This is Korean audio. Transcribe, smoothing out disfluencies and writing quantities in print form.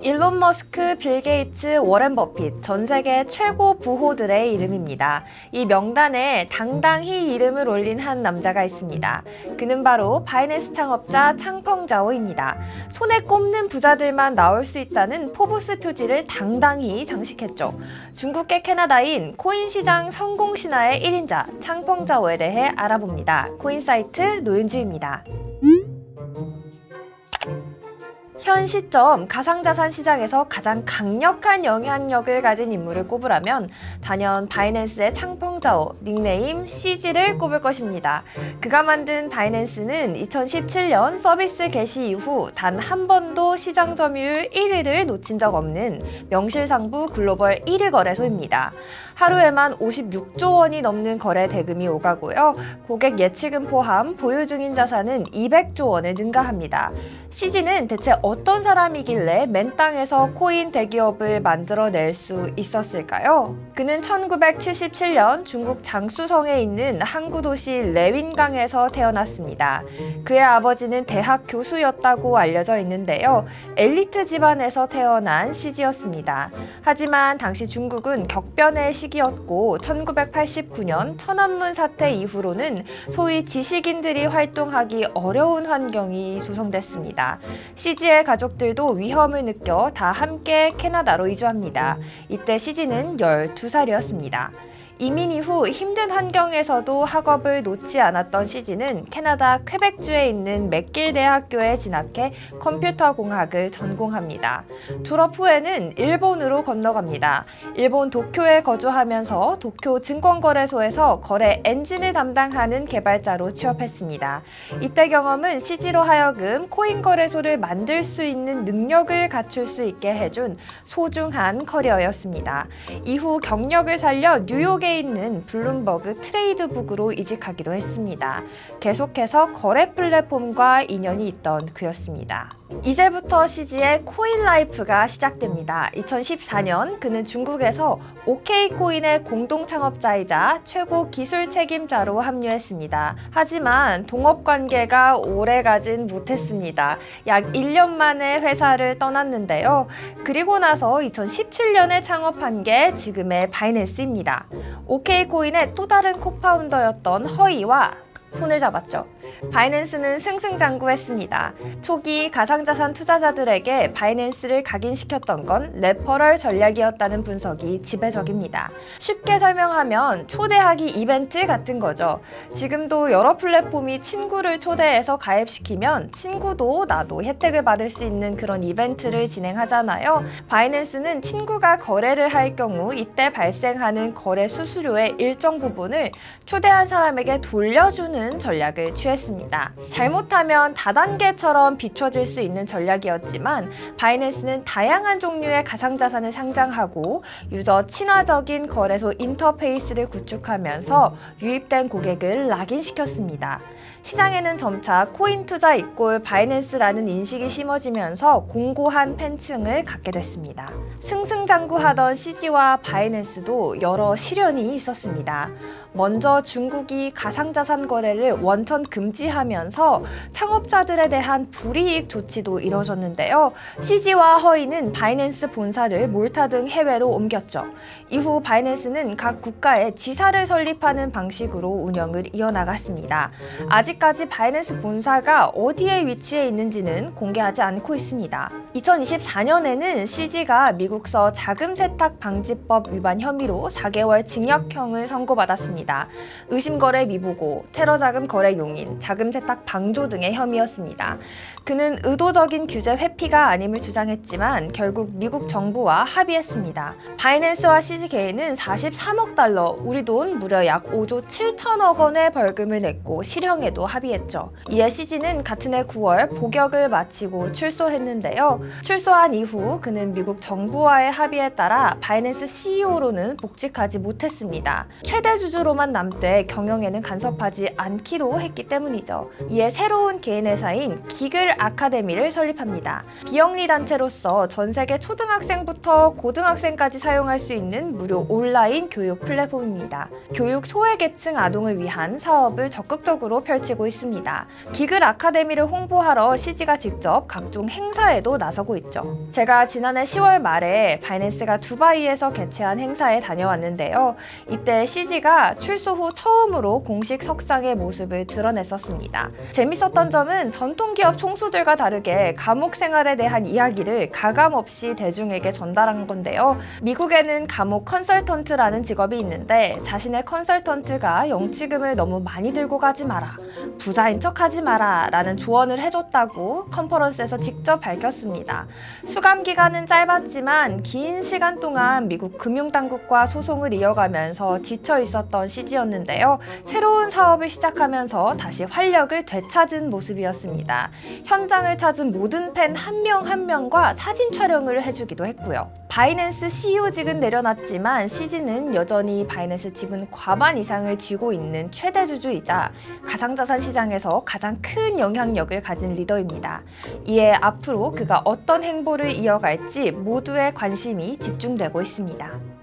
일론 머스크, 빌 게이츠, 워렌 버핏, 전 세계 최고 부호들의 이름입니다. 이 명단에 당당히 이름을 올린 한 남자가 있습니다. 그는 바로 바이낸스 창업자 창펑자오입니다. 손에 꼽는 부자들만 나올 수 있다는 포브스 표지를 당당히 장식했죠. 중국계 캐나다인 코인 시장 성공 신화의 1인자 창펑자오에 대해 알아봅니다. 코인 사이트 노윤주입니다. 현 시점 가상자산 시장에서 가장 강력한 영향력을 가진 인물을 꼽으라면 단연 바이낸스의 창펑자오, 닉네임 CG를 꼽을 것입니다. 그가 만든 바이낸스는 2017년 서비스 개시 이후 단 한 번도 시장 점유율 1위를 놓친 적 없는 명실상부 글로벌 1위 거래소입니다. 하루에만 56조 원이 넘는 거래 대금이 오가고요. 고객 예치금 포함 보유 중인 자산은 200조 원을 능가합니다. CG는 대체 어떤 사람이길래 맨 땅에서 코인 대기업을 만들어낼 수 있었을까요? 그는 1977년 중국 장쑤성에 있는 항구 도시 레윈강에서 태어났습니다. 그의 아버지는 대학 교수였다고 알려져 있는데요. 엘리트 집안에서 태어난 CG였습니다. 하지만 당시 중국은 격변의 시기였고 1989년 천안문 사태 이후로는 소위 지식인들이 활동하기 어려운 환경이 조성됐습니다. CG의 가족들도 위험을 느껴 다 함께 캐나다로 이주합니다. 이때 CG는 12살이었습니다. 이민 이후 힘든 환경에서도 학업을 놓지 않았던 CG는 캐나다 퀘벡주에 있는 맥길 대학교에 진학해 컴퓨터 공학을 전공합니다. 졸업 후에는 일본으로 건너갑니다. 일본 도쿄에 거주하면서 도쿄 증권거래소에서 거래 엔진을 담당하는 개발자로 취업했습니다. 이때 경험은 CG로 하여금 코인 거래소를 만들 수 있는 능력을 갖출 수 있게 해준 소중한 커리어였습니다. 이후 경력을 살려 뉴욕에 있는 블룸버그 트레이드북으로 이직하기도 했습니다. 계속해서 거래 플랫폼과 인연이 있던 그였습니다. 이제부터 CG의 코인 라이프가 시작됩니다. 2014년 그는 중국에서 OK코인의 공동 창업자이자 최고 기술 책임자로 합류했습니다. 하지만 동업관계가 오래가진 못했습니다. 약 1년 만에 회사를 떠났는데요. 그리고 나서 2017년에 창업한 게 지금의 바이낸스입니다. OK코인의 또 다른 코파운더였던 허이와 손을 잡았죠. 바이낸스는 승승장구했습니다. 초기 가상자산 투자자들에게 바이낸스를 각인시켰던 건 레퍼럴 전략이었다는 분석이 지배적입니다. 쉽게 설명하면 초대하기 이벤트 같은 거죠. 지금도 여러 플랫폼이 친구를 초대해서 가입시키면 친구도 나도 혜택을 받을 수 있는 그런 이벤트를 진행하잖아요. 바이낸스는 친구가 거래를 할 경우 이때 발생하는 거래 수수료의 일정 부분을 초대한 사람에게 돌려주는 전략을 취했습니다. 잘못하면 다단계처럼 비춰질 수 있는 전략이었지만 바이낸스는 다양한 종류의 가상자산을 상장하고 유저 친화적인 거래소 인터페이스를 구축하면서 유입된 고객을 락인시켰습니다. 시장에는 점차 코인 투자 이꼴 바이낸스라는 인식이 심어지면서 공고한 팬층을 갖게 됐습니다. 승승장구하던 CG와 바이낸스도 여러 시련이 있었습니다. 먼저 중국이 가상자산 거래를 원천 금지하면서 창업자들에 대한 불이익 조치도 이뤄졌는데요. CG와 허이는 바이낸스 본사를 몰타 등 해외로 옮겼죠. 이후 바이낸스는 각 국가에 지사를 설립하는 방식으로 운영을 이어나갔습니다. 아직까지 바이낸스 본사가 어디에 위치해 있는지는 공개하지 않고 있습니다. 2024년에는 CG가 미국서 자금세탁 방지법 위반 혐의로 4개월 징역형을 선고받았습니다. 의심거래 미보고, 테러자금 거래 용인, 자금세탁 방조 등의 혐의였습니다. 그는 의도적인 규제 회피가 아님을 주장했지만 결국 미국 정부와 합의했습니다. 바이낸스와 CG게이는 43억 달러, 우리 돈 무려 약 5조 7천억 원의 벌금을 냈고 실형에도 합의했죠. 이에 CG는 같은 해 9월 복역을 마치고 출소했는데요. 출소한 이후 그는 미국 정부와의 합의에 따라 바이낸스 CEO로는 복직하지 못했습니다. 최대 주주로만 남되 경영에는 간섭하지 않기도 했기 때문이죠. 이에 새로운 개인 회사인 기글 아카데미를 설립합니다. 비영리 단체로서 전 세계 초등학생부터 고등학생까지 사용할 수 있는 무료 온라인 교육 플랫폼입니다. 교육 소외계층 아동을 위한 사업을 적극적으로 펼치고 펼치고 있습니다. 기글 아카데미를 홍보하러 CG가 직접 각종 행사에도 나서고 있죠. 제가 지난해 10월 말에 바이낸스가 두바이에서 개최한 행사에 다녀왔는데요. 이때 CG가 출소 후 처음으로 공식 석상의 모습을 드러냈었습니다. 재밌었던 점은 전통기업 총수들과 다르게 감옥 생활에 대한 이야기를 가감없이 대중에게 전달한 건데요. 미국에는 감옥 컨설턴트라는 직업이 있는데 자신의 컨설턴트가 영치금을 너무 많이 들고 가지 마라, 부자인 척하지 마라 라는 조언을 해줬다고 컨퍼런스에서 직접 밝혔습니다. 수감 기간은 짧았지만 긴 시간 동안 미국 금융당국과 소송을 이어가면서 지쳐 있었던 CG였는데요. 새로운 사업을 시작하면서 다시 활력을 되찾은 모습이었습니다. 현장을 찾은 모든 팬 한 명 한 명과 사진 촬영을 해주기도 했고요. 바이낸스 CEO직은 내려놨지만 CG는 여전히 바이낸스 지분 과반 이상을 쥐고 있는 최대 주주이자 가상자산 시장에서 가장 큰 영향력을 가진 리더입니다. 이에 앞으로 그가 어떤 행보를 이어갈지 모두의 관심이 집중되고 있습니다.